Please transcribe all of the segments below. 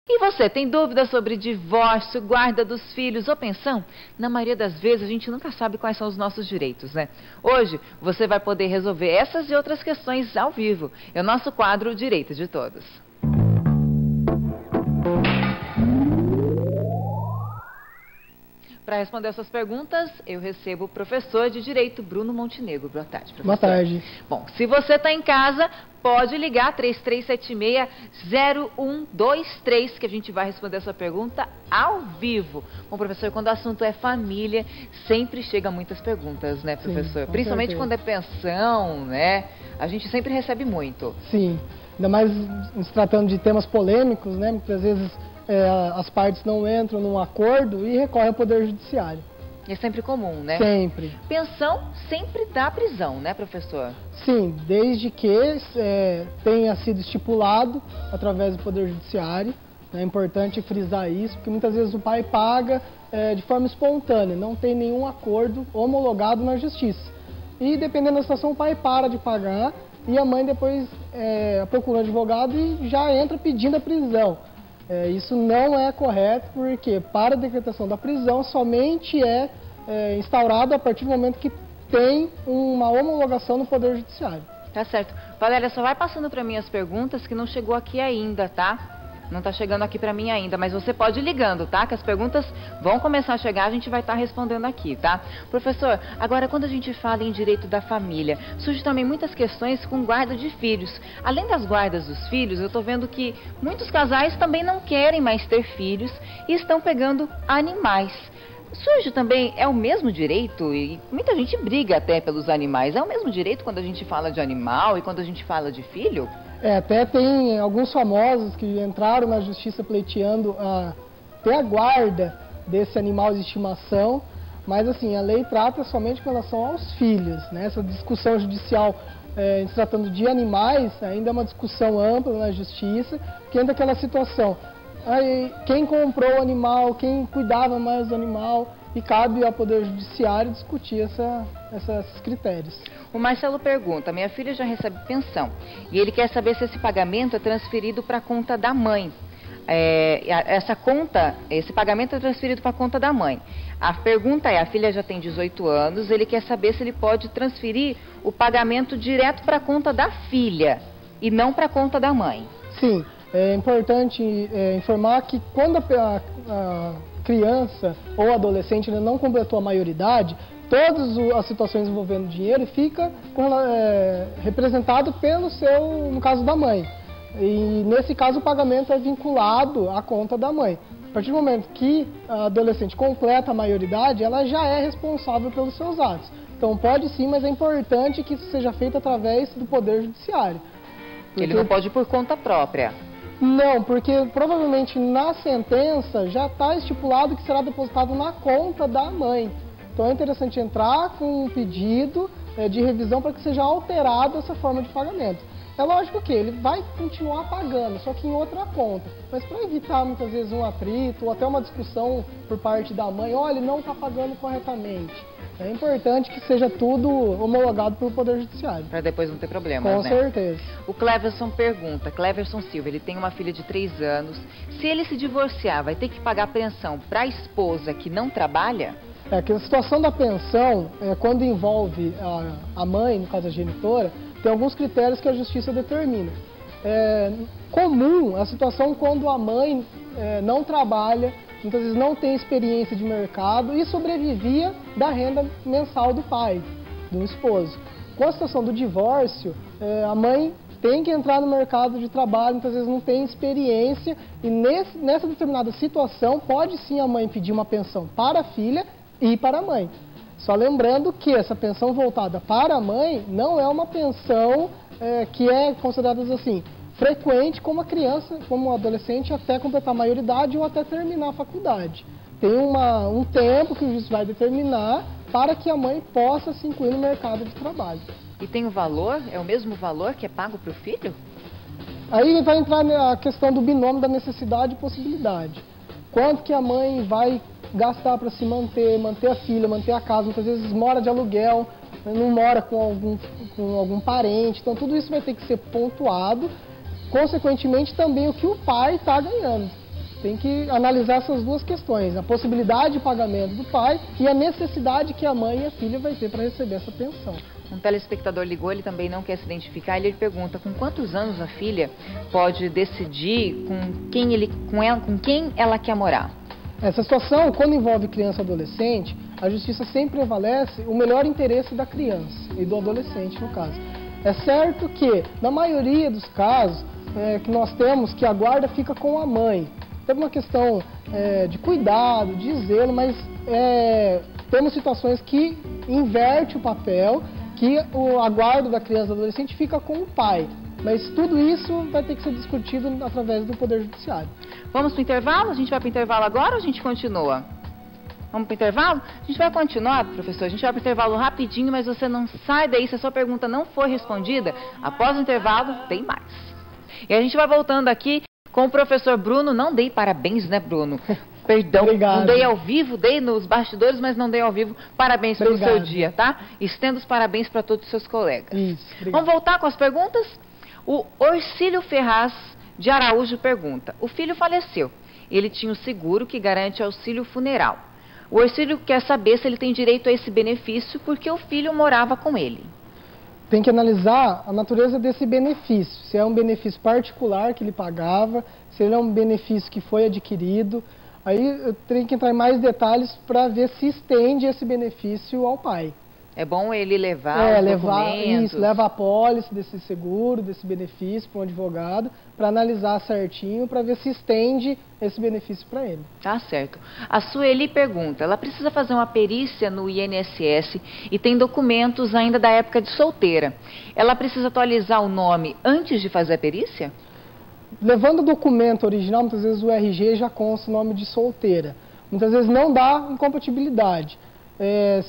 E você, tem dúvidas sobre divórcio, guarda dos filhos ou pensão? Na maioria das vezes a gente nunca sabe quais são os nossos direitos, né? Hoje você vai poder resolver essas e outras questões ao vivo. É o nosso quadro Direito de Todos. Para responder essas perguntas, eu recebo o professor de Direito, Bruno Montenegro. Boa tarde, professor. Boa tarde. Bom, se você está em casa, pode ligar 3376-0123, que a gente vai responder a sua pergunta ao vivo. Bom, professor, quando o assunto é família, sempre chegam muitas perguntas, né, professor? Sim, principalmente quando é pensão, né? A gente sempre recebe muito. Sim, ainda mais se tratando de temas polêmicos, né? Muitas vezes as partes não entram num acordo e recorrem ao Poder Judiciário. É sempre comum, né? Sempre. Pensão sempre dá prisão, né, professor? Sim, desde que tenha sido estipulado através do Poder Judiciário. É importante frisar isso, porque muitas vezes o pai paga de forma espontânea, não tem nenhum acordo homologado na Justiça. E dependendo da situação, o pai para de pagar e a mãe depois procura um advogado e já entra pedindo a prisão. Isso não é correto, porque para a decretação da prisão somente é instaurado a partir do momento que tem uma homologação no Poder Judiciário. Tá certo. Valéria, só vai passando para mim as perguntas que não chegou aqui ainda, tá? Não tá chegando aqui para mim ainda, mas você pode ir ligando, tá? Que as perguntas vão começar a chegar, a gente vai estar respondendo aqui, tá? Professor, agora quando a gente fala em direito da família, surge também muitas questões com guarda de filhos. Além das guardas dos filhos, eu tô vendo que muitos casais também não querem mais ter filhos e estão pegando animais. Surge também, é o mesmo direito, e muita gente briga até pelos animais, é o mesmo direito quando a gente fala de animal e quando a gente fala de filho? Até tem alguns famosos que entraram na justiça pleiteando ter a guarda desse animal de estimação, mas assim, a lei trata somente com relação aos filhos, né? Essa discussão judicial se tratando de animais ainda é uma discussão ampla na justiça, porque ainda aquela situação, quem comprou o animal, quem cuidava mais do animal, e cabe ao Poder Judiciário discutir esses critérios. O Marcelo pergunta, minha filha já recebe pensão e ele quer saber se esse pagamento é transferido para a conta da mãe. Esse pagamento é transferido para a conta da mãe. A pergunta é, a filha já tem 18 anos, ele quer saber se ele pode transferir o pagamento direto para a conta da filha e não para a conta da mãe. Sim, é importante informar que quando a criança ou adolescente ainda não completou a maioridade, todas as situações envolvendo dinheiro fica representado no caso da mãe. E nesse caso o pagamento é vinculado à conta da mãe. A partir do momento que a adolescente completa a maioridade, ela já é responsável pelos seus atos. Então pode sim, mas é importante que isso seja feito através do Poder Judiciário. Ele não pode ir por conta própria. Não, porque provavelmente na sentença já está estipulado que será depositado na conta da mãe. Então é interessante entrar com um pedido de revisão para que seja alterada essa forma de pagamento. É lógico que ele vai continuar pagando, só que em outra conta. Mas para evitar muitas vezes um atrito ou até uma discussão por parte da mãe, olha, ele não está pagando corretamente. É importante que seja tudo homologado pelo Poder Judiciário. Para depois não ter problemas, né? Com certeza. O Cleverson pergunta, Cleverson Silva, ele tem uma filha de 3 anos. Se ele se divorciar, vai ter que pagar pensão para a esposa que não trabalha? Que a situação da pensão, quando envolve a mãe, no caso a genitora, tem alguns critérios que a Justiça determina. É comum a situação quando a mãe não trabalha, muitas vezes não tem experiência de mercado e sobrevivia da renda mensal do pai, do esposo. Com a situação do divórcio, a mãe tem que entrar no mercado de trabalho, muitas vezes não tem experiência e nessa determinada situação pode sim a mãe pedir uma pensão para a filha e para a mãe. Só lembrando que essa pensão voltada para a mãe não é uma pensão que é considerada assim, frequente como a criança, como o adolescente até completar a maioridade ou até terminar a faculdade. Tem um tempo que o juiz vai determinar para que a mãe possa se incluir no mercado de trabalho. E tem o valor? É o mesmo valor que é pago para o filho? Aí vai entrar a questão do binômio da necessidade e possibilidade. Quanto que a mãe vai gastar para se manter a filha, manter a casa, muitas vezes mora de aluguel, não mora com algum parente, então tudo isso vai ter que ser pontuado, consequentemente também o que o pai está ganhando. tem que analisar essas duas questões, a possibilidade de pagamento do pai e a necessidade que a mãe e a filha vai ter para receber essa pensão. Um telespectador ligou, ele também não quer se identificar, ele pergunta com quantos anos a filha pode decidir com quem ela quer morar? Essa situação, quando envolve criança e adolescente, a justiça sempre prevalece o melhor interesse da criança e do adolescente, no caso. É certo que, na maioria dos casos, que nós temos que a guarda fica com a mãe. Tem uma questão de cuidado, de zelo, mas temos situações que inverte o papel, que a guarda da criança e do adolescente fica com o pai. Mas tudo isso vai ter que ser discutido através do Poder Judiciário. Vamos para o intervalo? A gente vai para o intervalo agora ou a gente continua? Vamos para o intervalo? A gente vai continuar, professor. A gente vai para o intervalo rapidinho, mas você não sai daí. Se a sua pergunta não for respondida, após o intervalo, tem mais. E a gente vai voltando aqui com o professor Bruno. Não dei parabéns, né, Bruno? Perdão, Obrigado. Não dei ao vivo, dei nos bastidores, mas não dei ao vivo. Parabéns pelo seu dia, tá? Estendo os parabéns para todos os seus colegas. Isso, vamos voltar com as perguntas? O Orcílio Ferraz de Araújo pergunta: o filho faleceu, ele tinha o seguro que garante auxílio funeral. O Orcílio quer saber se ele tem direito a esse benefício porque o filho morava com ele. Tem que analisar a natureza desse benefício, se é um benefício particular que ele pagava, se ele é um benefício que foi adquirido. Aí eu tenho que entrar em mais detalhes para ver se estende esse benefício ao pai. É bom ele levar os documentos. Isso, leva a pólice desse seguro, desse benefício para um advogado, para analisar certinho, para ver se estende esse benefício para ele. Tá certo. A Sueli pergunta, ela precisa fazer uma perícia no INSS e tem documentos ainda da época de solteira. Ela precisa atualizar o nome antes de fazer a perícia? Levando o documento original, muitas vezes o RG já consta o nome de solteira. Muitas vezes não dá incompatibilidade.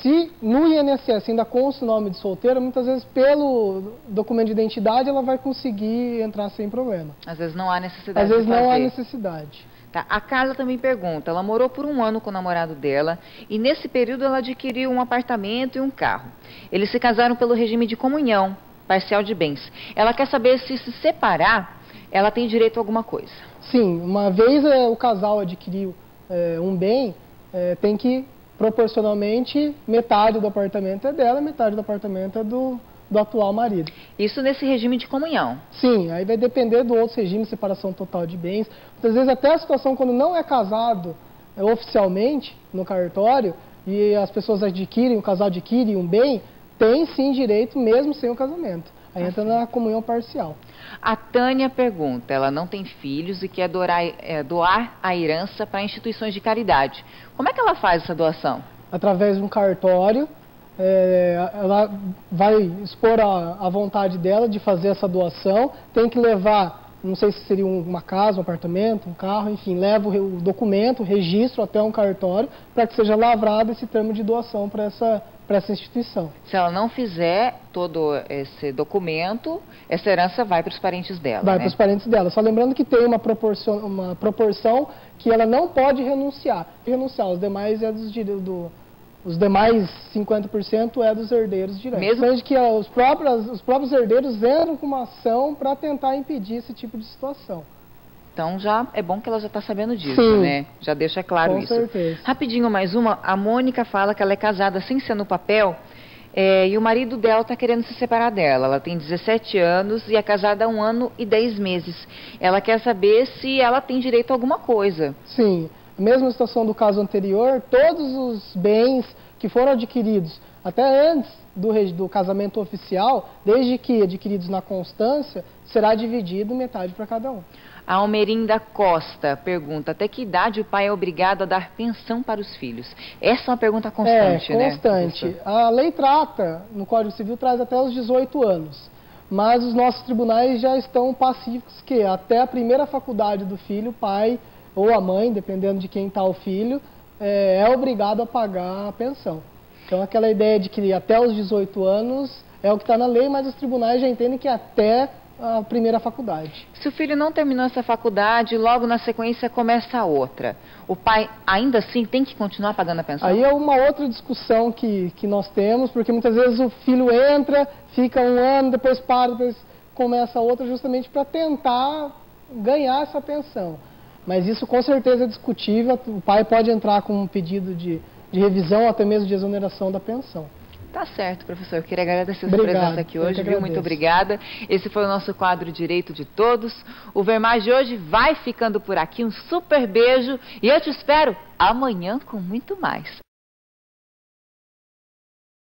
Se no INSS ainda consta o nome de solteira, muitas vezes pelo documento de identidade ela vai conseguir entrar sem problema. Às vezes não há necessidade. Às vezes não há necessidade. Tá. A Carla também pergunta, ela morou por 1 ano com o namorado dela e nesse período ela adquiriu um apartamento e um carro. Eles se casaram pelo regime de comunhão parcial de bens. Ela quer saber se separar, ela tem direito a alguma coisa. Sim, uma vez o casal adquiriu um bem, tem que proporcionalmente metade do apartamento é dela, metade do apartamento é do atual marido. Isso nesse regime de comunhão? Sim, aí vai depender do outro regime, separação total de bens. Muitas vezes até a situação quando não é casado oficialmente no cartório e as pessoas adquirem, o casal adquire um bem, tem sim direito mesmo sem o casamento. Aí entra na comunhão parcial. A Tânia pergunta, ela não tem filhos e quer doar a herança para instituições de caridade. Como é que ela faz essa doação? Através de um cartório, ela vai expor a vontade dela de fazer essa doação, tem que levar, não sei se seria uma casa, um apartamento, um carro, enfim, leva o documento, o registro até um cartório para que seja lavrado esse termo de doação para essa instituição. Se ela não fizer todo esse documento, essa herança vai para os parentes dela, Vai né? para os parentes dela. Só lembrando que tem uma proporção que ela não pode renunciar. Os demais os demais 50% é dos herdeiros diretos. Mesmo que os próprios herdeiros entram com uma ação para tentar impedir esse tipo de situação. Então já é bom que ela já está sabendo disso, Sim, né? Já deixa claro isso. Com certeza. Rapidinho mais uma, a Mônica fala que ela é casada sem ser no papel e o marido dela está querendo se separar dela. Ela tem 17 anos e é casada há 1 ano e 10 meses. Ela quer saber se ela tem direito a alguma coisa. Sim, a mesma situação do caso anterior, todos os bens que foram adquiridos até antes do casamento oficial, desde que adquiridos na constância, será dividido metade para cada um. A Almerinda Costa pergunta, até que idade o pai é obrigado a dar pensão para os filhos? Essa é uma pergunta constante, né? Constante. A lei trata, no Código Civil, traz até os 18 anos. Mas os nossos tribunais já estão pacíficos que até a primeira faculdade do filho, o pai ou a mãe, dependendo de quem está o filho, é obrigado a pagar a pensão. Então aquela ideia de que até os 18 anos é o que está na lei, mas os tribunais já entendem que até a primeira faculdade. Se o filho não terminou essa faculdade, logo na sequência começa a outra. O pai ainda assim tem que continuar pagando a pensão? Aí é uma outra discussão que nós temos, porque muitas vezes o filho entra, fica 1 ano, depois para, depois começa outra, justamente para tentar ganhar essa pensão. Mas isso com certeza é discutível, o pai pode entrar com um pedido de revisão, até mesmo de exoneração da pensão. Tá certo, professor. Eu queria agradecer a sua presença aqui hoje, viu? Muito obrigada. Esse foi o nosso quadro Direito de Todos. O Ver Mais de hoje vai ficando por aqui. Um super beijo e eu te espero amanhã com muito mais.